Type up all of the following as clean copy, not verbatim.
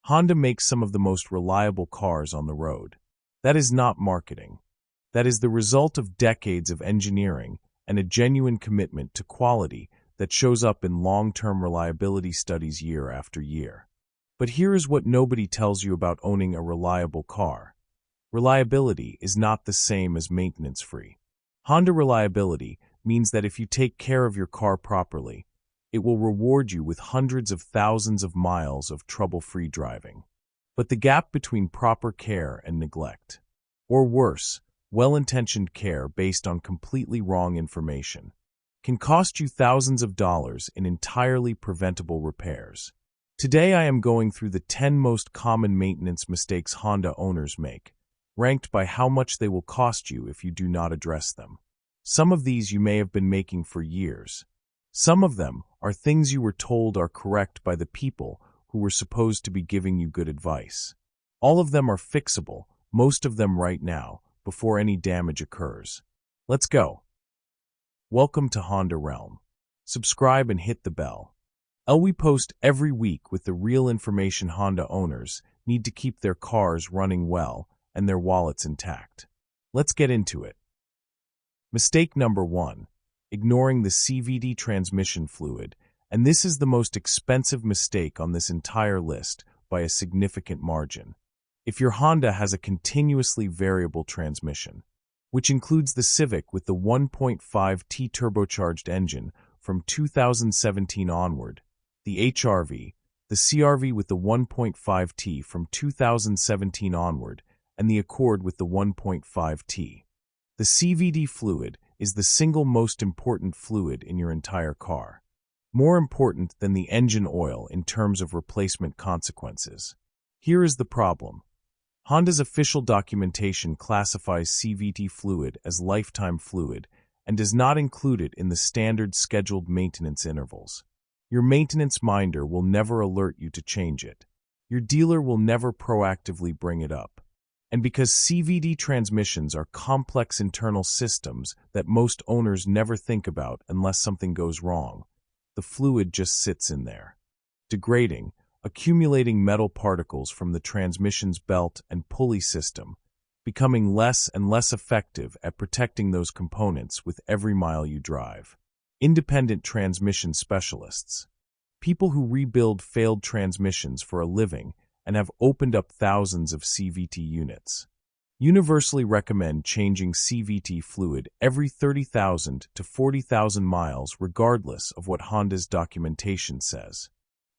Honda makes some of the most reliable cars on the road. That is not marketing. That is the result of decades of engineering and a genuine commitment to quality that shows up in long-term reliability studies year after year. But here is what nobody tells you about owning a reliable car. Reliability is not the same as maintenance-free. Honda reliability means that if you take care of your car properly, it will reward you with hundreds of thousands of miles of trouble-free driving. But the gap between proper care and neglect, or worse, well-intentioned care based on completely wrong information, can cost you thousands of dollars in entirely preventable repairs. Today I am going through the 10 most common maintenance mistakes Honda owners make, ranked by how much they will cost you if you do not address them. Some of these you may have been making for years. Some of them are things you were told are correct by the people who were supposed to be giving you good advice. All of them are fixable, most of them right now, before any damage occurs. Let's go. Welcome to Honda Realm. Subscribe and hit the bell. We post every week with the real information Honda owners need to keep their cars running well and their wallets intact. Let's get into it. Mistake number 1. Ignoring the CVT transmission fluid, and this is the most expensive mistake on this entire list by a significant margin. If your Honda has a continuously variable transmission, which includes the Civic with the 1.5T turbocharged engine from 2017 onward, the HRV, the CRV with the 1.5T from 2017 onward, and the Accord with the 1.5T. The CVT fluid is the single most important fluid in your entire car. More important than the engine oil in terms of replacement consequences. Here is the problem. Honda's official documentation classifies CVT fluid as lifetime fluid and does not include it in the standard scheduled maintenance intervals. Your maintenance minder will never alert you to change it. Your dealer will never proactively bring it up. And because CVT transmissions are complex internal systems that most owners never think about unless something goes wrong, the fluid just sits in there, degrading, accumulating metal particles from the transmission's belt and pulley system, becoming less and less effective at protecting those components with every mile you drive. Independent transmission specialists, people who rebuild failed transmissions for a living and have opened up thousands of CVT units, universally recommend changing CVT fluid every 30,000 to 40,000 miles regardless of what Honda's documentation says.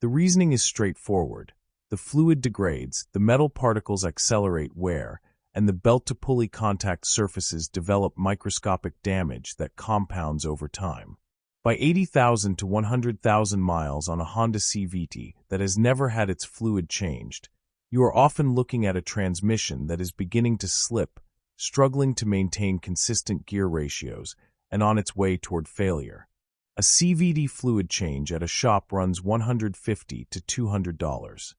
The reasoning is straightforward. The fluid degrades, the metal particles accelerate wear, and the belt-to-pulley contact surfaces develop microscopic damage that compounds over time. By 80,000 to 100,000 miles on a Honda CVT that has never had its fluid changed, you are often looking at a transmission that is beginning to slip, struggling to maintain consistent gear ratios, and on its way toward failure. A CVT fluid change at a shop runs $150 to $200.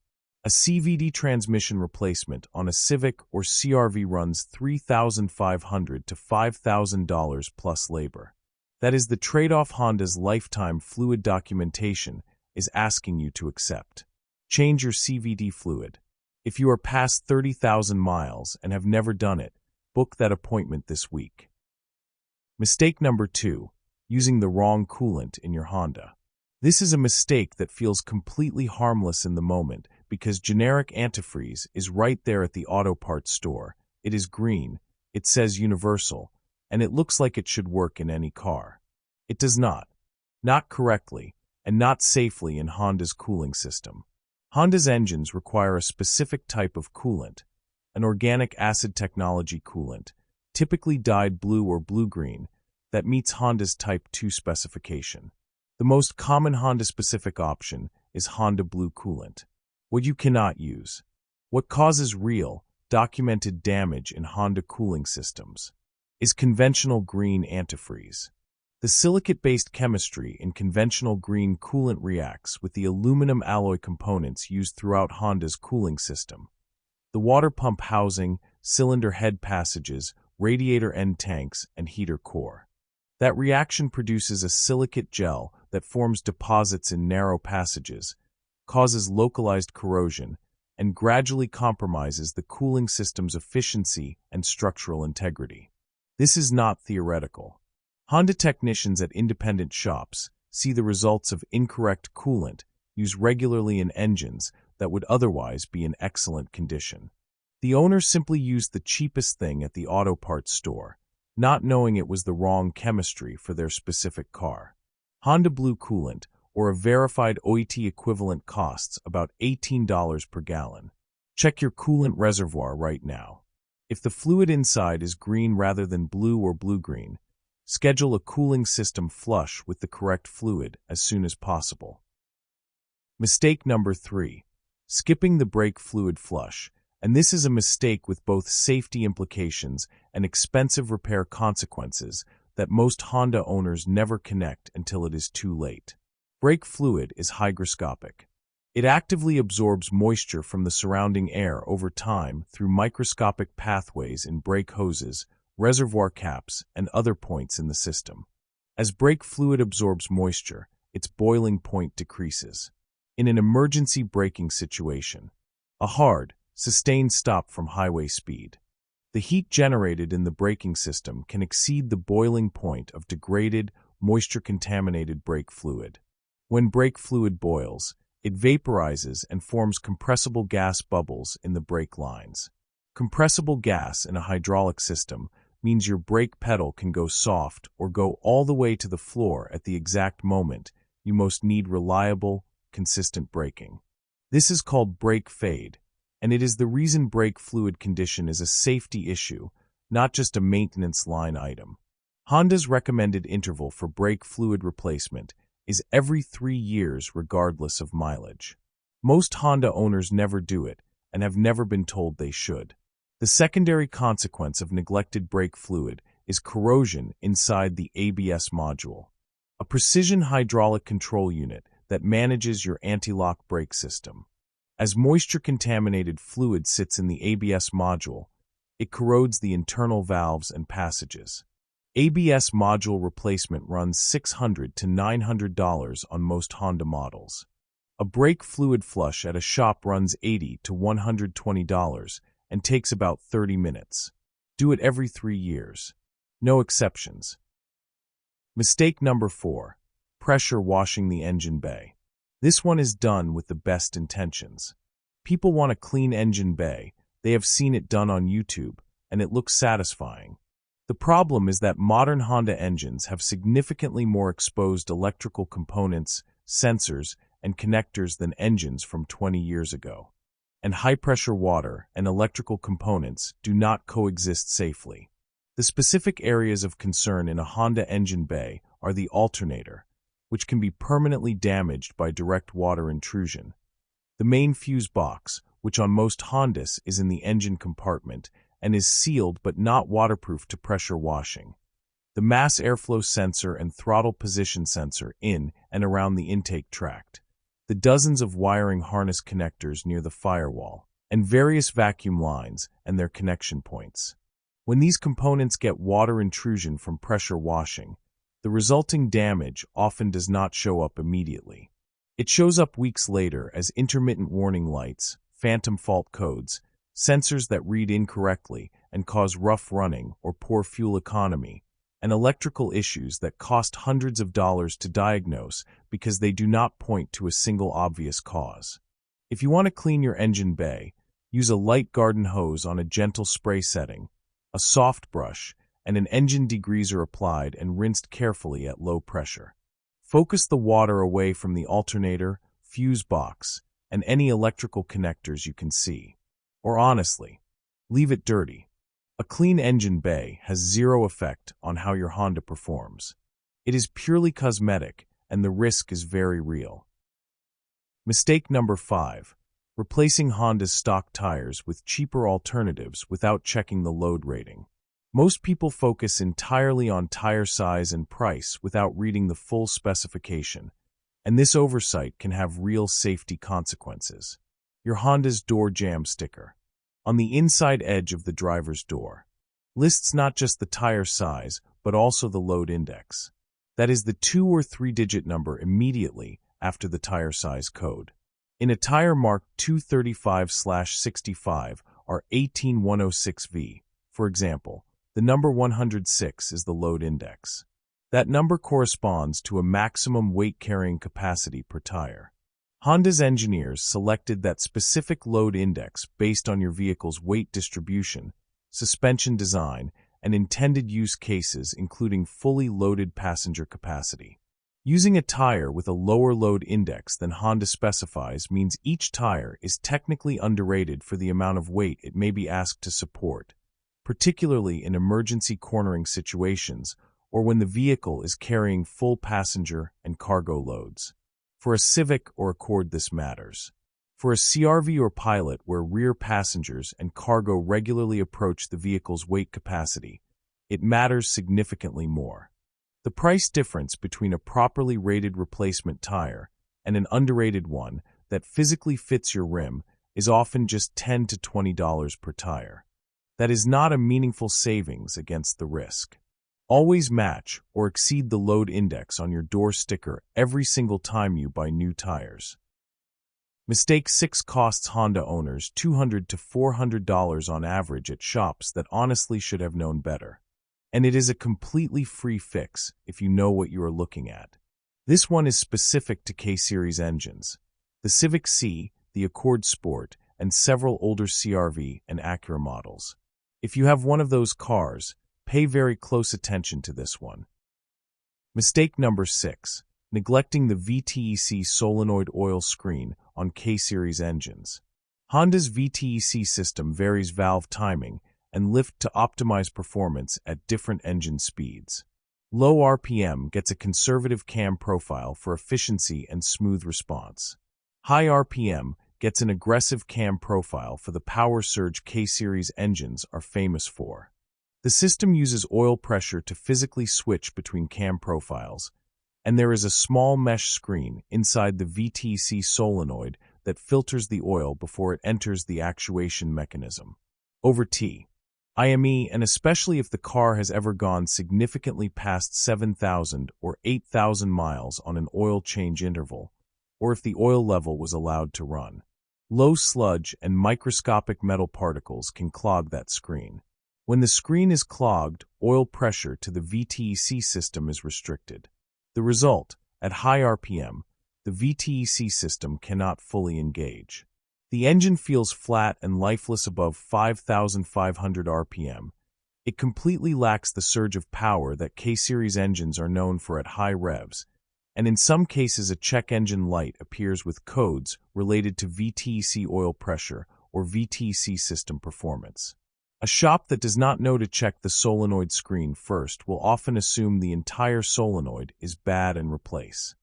A CVT transmission replacement on a Civic or CRV runs $3,500 to $5,000 plus labor. That is the trade-off Honda's lifetime fluid documentation is asking you to accept. Change your CVT fluid. If you are past 30,000 miles and have never done it, book that appointment this week. Mistake number 2. Using the wrong coolant in your Honda. This is a mistake that feels completely harmless in the moment because generic antifreeze is right there at the auto parts store. It is green, it says universal, and it looks like it should work in any car. It does not. Not correctly, and not safely in Honda's cooling system. Honda's engines require a specific type of coolant, an organic acid technology coolant, typically dyed blue or blue-green, that meets Honda's Type 2 specification. The most common Honda-specific option is Honda Blue coolant. What you cannot use. What causes real, documented damage in Honda cooling systems is conventional green antifreeze. The silicate-based chemistry in conventional green coolant reacts with the aluminum alloy components used throughout Honda's cooling system. The water pump housing, cylinder head passages, radiator end tanks, and heater core. That reaction produces a silicate gel that forms deposits in narrow passages, causes localized corrosion, and gradually compromises the cooling system's efficiency and structural integrity. This is not theoretical. Honda technicians at independent shops see the results of incorrect coolant used regularly in engines that would otherwise be in excellent condition. The owner simply used the cheapest thing at the auto parts store, not knowing it was the wrong chemistry for their specific car. Honda Blue coolant, or a verified OET equivalent, costs about $18 per gallon. Check your coolant reservoir right now. If the fluid inside is green rather than blue or blue-green, schedule a cooling system flush with the correct fluid as soon as possible. Mistake number 3. Skipping the brake fluid flush. And this is a mistake with both safety implications and expensive repair consequences that most Honda owners never connect until it is too late. Brake fluid is hygroscopic. It actively absorbs moisture from the surrounding air over time through microscopic pathways in brake hoses, reservoir caps, and other points in the system. As brake fluid absorbs moisture, its boiling point decreases. In an emergency braking situation, a hard, sustained stop from highway speed, the heat generated in the braking system can exceed the boiling point of degraded, moisture-contaminated brake fluid. When brake fluid boils, it vaporizes and forms compressible gas bubbles in the brake lines. Compressible gas in a hydraulic system means your brake pedal can go soft or go all the way to the floor at the exact moment you most need reliable, consistent braking. This is called brake fade, and it is the reason brake fluid condition is a safety issue, not just a maintenance line item. Honda's recommended interval for brake fluid replacement is every 3 years regardless of mileage. Most Honda owners never do it and have never been told they should. The secondary consequence of neglected brake fluid is corrosion inside the ABS module, a precision hydraulic control unit that manages your anti-lock brake system. As moisture-contaminated fluid sits in the ABS module, it corrodes the internal valves and passages. ABS module replacement runs $600 to $900 on most Honda models. A brake fluid flush at a shop runs $80 to $120 and takes about 30 minutes. Do it every 3 years. No exceptions. Mistake number 4. Pressure washing the engine bay. This one is done with the best intentions. People want a clean engine bay. They have seen it done on YouTube, and it looks satisfying. The problem is that modern Honda engines have significantly more exposed electrical components, sensors, and connectors than engines from 20 years ago. And high-pressure water and electrical components do not coexist safely. The specific areas of concern in a Honda engine bay are the alternator, which can be permanently damaged by direct water intrusion, the main fuse box, which on most Hondas is in the engine compartment and is sealed but not waterproof to pressure washing, the mass airflow sensor and throttle position sensor in and around the intake tract, the dozens of wiring harness connectors near the firewall, and various vacuum lines and their connection points. When these components get water intrusion from pressure washing, the resulting damage often does not show up immediately. It shows up weeks later as intermittent warning lights, phantom fault codes, sensors that read incorrectly and cause rough running or poor fuel economy, and electrical issues that cost hundreds of dollars to diagnose because they do not point to a single obvious cause. If you want to clean your engine bay, use a light garden hose on a gentle spray setting, a soft brush, and an engine degreaser applied and rinsed carefully at low pressure. Focus the water away from the alternator, fuse box, and any electrical connectors you can see. Or honestly, leave it dirty. A clean engine bay has zero effect on how your Honda performs. It is purely cosmetic, and the risk is very real. Mistake number 5. Replacing Honda's stock tires with cheaper alternatives without checking the load rating. Most people focus entirely on tire size and price without reading the full specification, and this oversight can have real safety consequences. Your Honda's door jamb sticker, on the inside edge of the driver's door, lists not just the tire size, but also the load index. That is the 2- or 3-digit number immediately after the tire size code. In a tire marked 235/65 or 18106V, for example, the number 106 is the load index. That number corresponds to a maximum weight carrying capacity per tire. Honda's engineers selected that specific load index based on your vehicle's weight distribution, suspension design, and intended use cases, including fully loaded passenger capacity. Using a tire with a lower load index than Honda specifies means each tire is technically underrated for the amount of weight it may be asked to support, particularly in emergency cornering situations or when the vehicle is carrying full passenger and cargo loads. For a Civic or Accord, this matters. For a CR-V or Pilot, where rear passengers and cargo regularly approach the vehicle's weight capacity, it matters significantly more. The price difference between a properly rated replacement tire and an underrated one that physically fits your rim is often just $10 to $20 per tire. That is not a meaningful savings against the risk. Always match or exceed the load index on your door sticker every single time you buy new tires. Mistake 6 costs Honda owners $200 to $400 on average at shops that honestly should have known better. And it is a completely free fix if you know what you are looking at. This one is specific to K-Series engines, the Civic C, the Accord Sport, and several older CR-V and Acura models. If you have one of those cars, pay very close attention to this one. Mistake number 6, neglecting the VTEC solenoid oil screen on K-Series engines. Honda's VTEC system varies valve timing and lift to optimize performance at different engine speeds. Low RPM gets a conservative cam profile for efficiency and smooth response. High RPM gets an aggressive cam profile for the power surge K-Series engines are famous for. The system uses oil pressure to physically switch between cam profiles, and there is a small mesh screen inside the VTEC solenoid that filters the oil before it enters the actuation mechanism. Over time, and especially if the car has ever gone significantly past 7,000 or 8,000 miles on an oil change interval, or if the oil level was allowed to run. Low sludge and microscopic metal particles can clog that screen. When the screen is clogged, oil pressure to the VTEC system is restricted. The result, at high RPM, the VTEC system cannot fully engage. The engine feels flat and lifeless above 5,500 RPM. It completely lacks the surge of power that K-Series engines are known for at high revs, and in some cases a check engine light appears with codes related to VTEC oil pressure or VTEC system performance. A shop that does not know to check the solenoid screen first will often assume the entire solenoid is bad and replace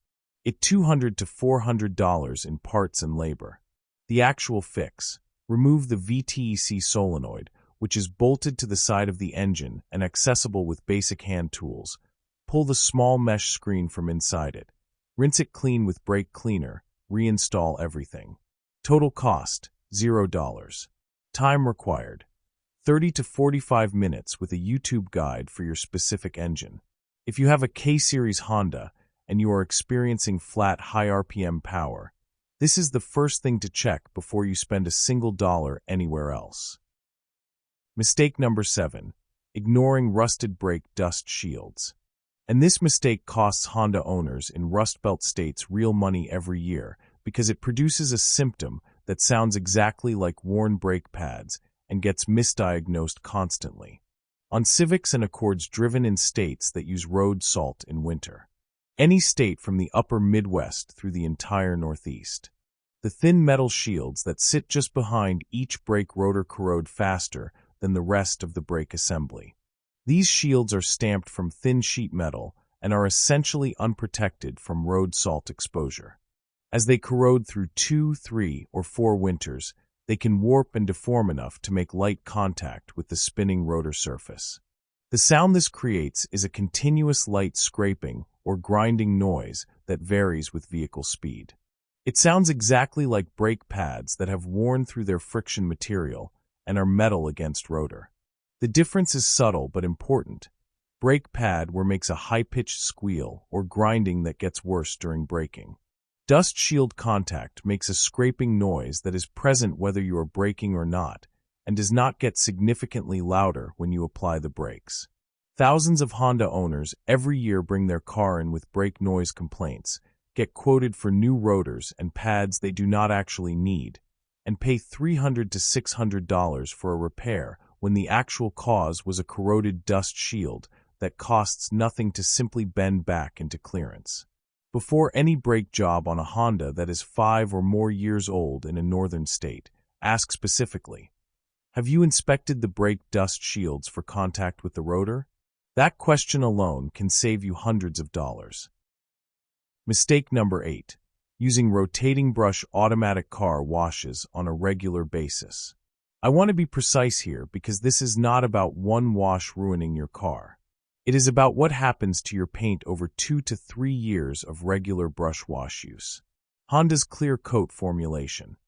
it $200 to $400 in parts and labor. The actual fix: remove the VTEC solenoid, which is bolted to the side of the engine and accessible with basic hand tools. Pull the small mesh screen from inside it. Rinse it clean with brake cleaner. Reinstall everything. Total cost, $0. Time required, 30 to 45 minutes with a YouTube guide for your specific engine. If you have a K-Series Honda and you are experiencing flat high RPM power, this is the first thing to check before you spend a single dollar anywhere else. Mistake number 7, ignoring rusted brake dust shields. And this mistake costs Honda owners in Rust Belt states real money every year because it produces a symptom that sounds exactly like worn brake pads and gets misdiagnosed constantly. On Civics and Accords driven in states that use road salt in winter. Any state from the upper Midwest through the entire Northeast. The thin metal shields that sit just behind each brake rotor corrode faster than the rest of the brake assembly. These shields are stamped from thin sheet metal and are essentially unprotected from road salt exposure. As they corrode through 2, 3, or 4 winters, they can warp and deform enough to make light contact with the spinning rotor surface. The sound this creates is a continuous light scraping or grinding noise that varies with vehicle speed. It sounds exactly like brake pads that have worn through their friction material and are metal against rotor. The difference is subtle but important. Brake pad wear makes a high-pitched squeal or grinding that gets worse during braking. Dust shield contact makes a scraping noise that is present whether you are braking or not, and does not get significantly louder when you apply the brakes. Thousands of Honda owners every year bring their car in with brake noise complaints, get quoted for new rotors and pads they do not actually need, and pay $300 to $600 for a repair when the actual cause was a corroded dust shield that costs nothing to simply bend back into clearance. Before any brake job on a Honda that is 5 or more years old in a northern state, ask specifically, have you inspected the brake dust shields for contact with the rotor? That question alone can save you hundreds of dollars. Mistake number 8. Using rotating brush automatic car washes on a regular basis. I want to be precise here because this is not about one wash ruining your car. It is about what happens to your paint over 2 to 3 years of regular brush wash use. Honda's clear coat formulation,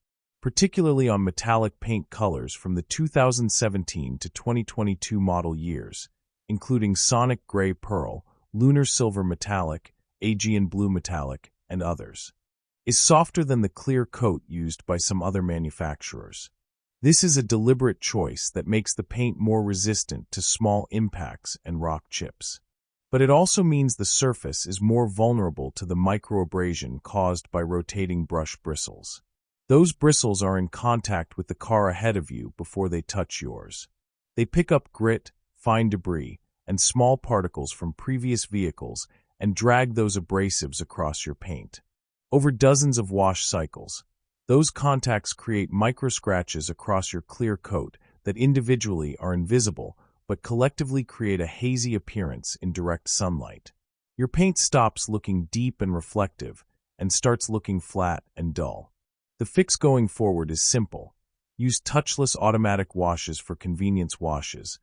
particularly on metallic paint colors from the 2017 to 2022 model years, including Sonic Gray Pearl, Lunar Silver Metallic, Aegean Blue Metallic, and others, is softer than the clear coat used by some other manufacturers. This is a deliberate choice that makes the paint more resistant to small impacts and rock chips. But it also means the surface is more vulnerable to the microabrasion caused by rotating brush bristles. Those bristles are in contact with the car ahead of you before they touch yours. They pick up grit, fine debris, and small particles from previous vehicles and drag those abrasives across your paint. Over dozens of wash cycles, those contacts create micro-scratches across your clear coat that individually are invisible but collectively create a hazy appearance in direct sunlight. Your paint stops looking deep and reflective and starts looking flat and dull. The fix going forward is simple. Use touchless automatic washes for convenience washes,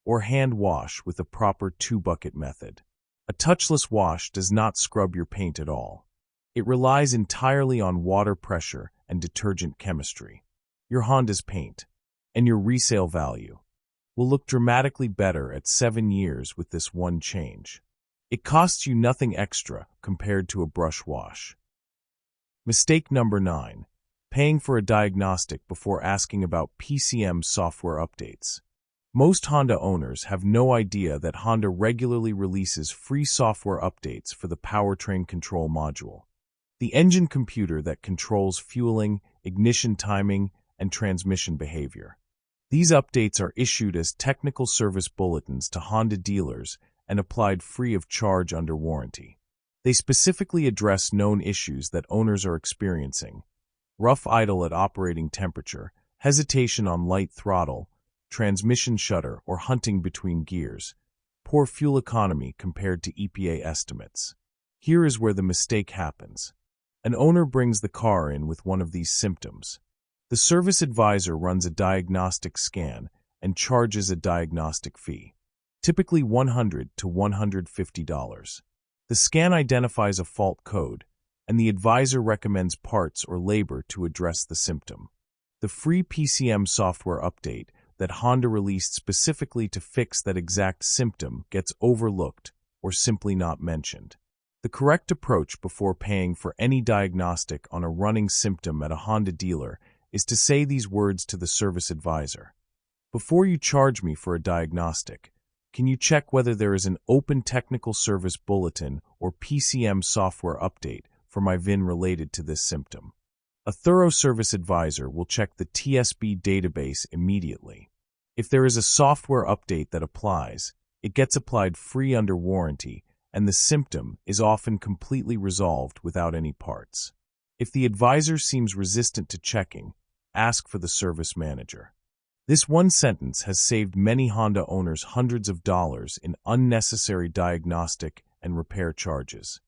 or hand wash with a proper 2-bucket method. A touchless wash does not scrub your paint at all. It relies entirely on water pressure and detergent chemistry. Your Honda's paint, and your resale value, will look dramatically better at 7 years with this one change. It costs you nothing extra compared to a brush wash. Mistake number 9. Paying for a diagnostic before asking about PCM software updates. Most Honda owners have no idea that Honda regularly releases free software updates for the powertrain control module, the engine computer that controls fueling, ignition timing, and transmission behavior. These updates are issued as technical service bulletins to Honda dealers and applied free of charge under warranty. They specifically address known issues that owners are experiencing: rough idle at operating temperature, hesitation on light throttle, transmission shudder or hunting between gears, poor fuel economy compared to EPA estimates. Here is where the mistake happens. An owner brings the car in with one of these symptoms. The service advisor runs a diagnostic scan and charges a diagnostic fee, typically $100 to $150. The scan identifies a fault code, and the advisor recommends parts or labor to address the symptom. The free PCM software update that Honda released specifically to fix that exact symptom gets overlooked or simply not mentioned. The correct approach before paying for any diagnostic on a running symptom at a Honda dealer is to say these words to the service advisor. Before you charge me for a diagnostic, can you check whether there is an open technical service bulletin or PCM software update for my VIN related to this symptom? A thorough service advisor will check the TSB database immediately. If there is a software update that applies, it gets applied free under warranty, and the symptom is often completely resolved without any parts. If the advisor seems resistant to checking, ask for the service manager. This one sentence has saved many Honda owners hundreds of dollars in unnecessary diagnostic and repair charges.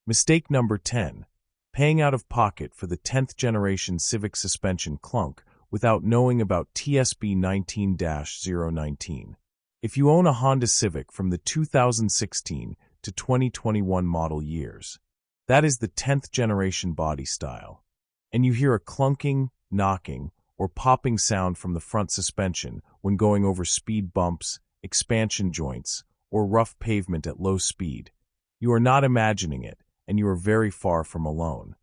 Mistake number 10. Paying out of pocket for the 10th generation Civic suspension clunk without knowing about TSB 19-019. If you own a Honda Civic from the 2016 to 2021 model years, that is the 10th generation body style, and you hear a clunking, knocking, or popping sound from the front suspension when going over speed bumps, expansion joints, or rough pavement at low speed, you are not imagining it, and you are very far from alone.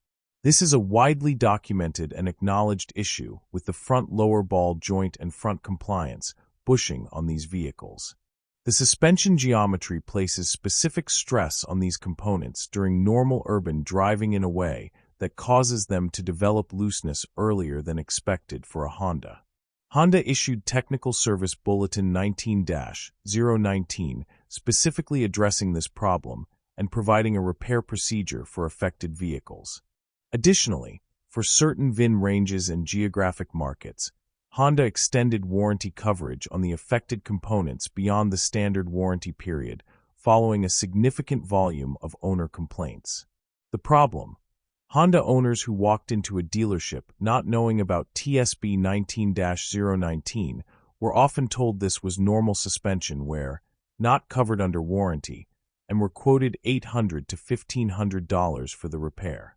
This is a widely documented and acknowledged issue with the front lower ball joint and front compliance bushing on these vehicles. The suspension geometry places specific stress on these components during normal urban driving in a way that causes them to develop looseness earlier than expected for a Honda. Honda issued Technical Service Bulletin 19-019 specifically addressing this problem and providing a repair procedure for affected vehicles. Additionally, for certain VIN ranges and geographic markets, Honda extended warranty coverage on the affected components beyond the standard warranty period following a significant volume of owner complaints. The problem: Honda owners who walked into a dealership not knowing about TSB 19-019 were often told this was normal suspension wear, not covered under warranty, and were quoted $800 to $1,500 for the repair.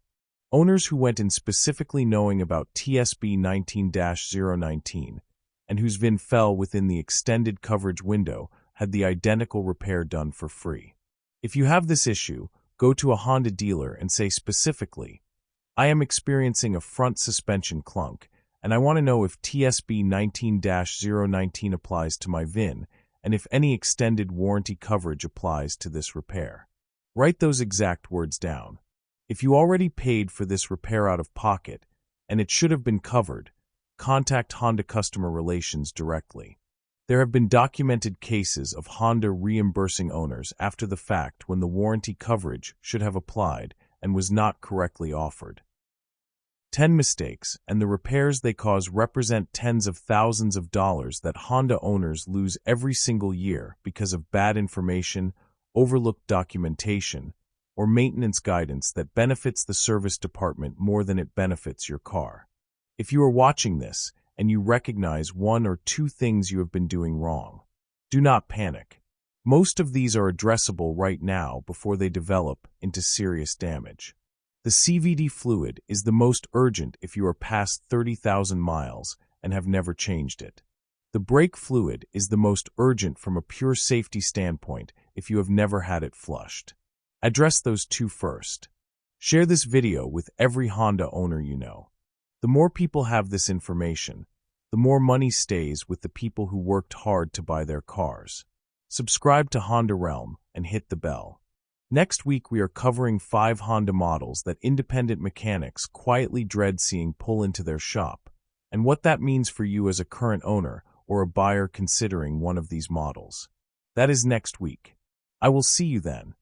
Owners who went in specifically knowing about TSB 19-019 and whose VIN fell within the extended coverage window had the identical repair done for free. If you have this issue, go to a Honda dealer and say specifically, "I am experiencing a front suspension clunk, and I want to know if TSB 19-019 applies to my VIN and if any extended warranty coverage applies to this repair." Write those exact words down. If you already paid for this repair out of pocket, and it should have been covered, contact Honda Customer Relations directly. There have been documented cases of Honda reimbursing owners after the fact when the warranty coverage should have applied and was not correctly offered. 10 mistakes and the repairs they cause represent tens of thousands of dollars that Honda owners lose every single year because of bad information, overlooked documentation, or maintenance guidance that benefits the service department more than it benefits your car. If you are watching this and you recognize one or two things you have been doing wrong, do not panic. Most of these are addressable right now before they develop into serious damage. The CVD fluid is the most urgent if you are past 30,000 miles and have never changed it. The brake fluid is the most urgent from a pure safety standpoint if you have never had it flushed. Address those two first. Share this video with every Honda owner you know. The more people have this information, the more money stays with the people who worked hard to buy their cars. Subscribe to Honda Realm and hit the bell. Next week we are covering 5 Honda models that independent mechanics quietly dread seeing pull into their shop, and what that means for you as a current owner or a buyer considering one of these models. That is next week. I will see you then.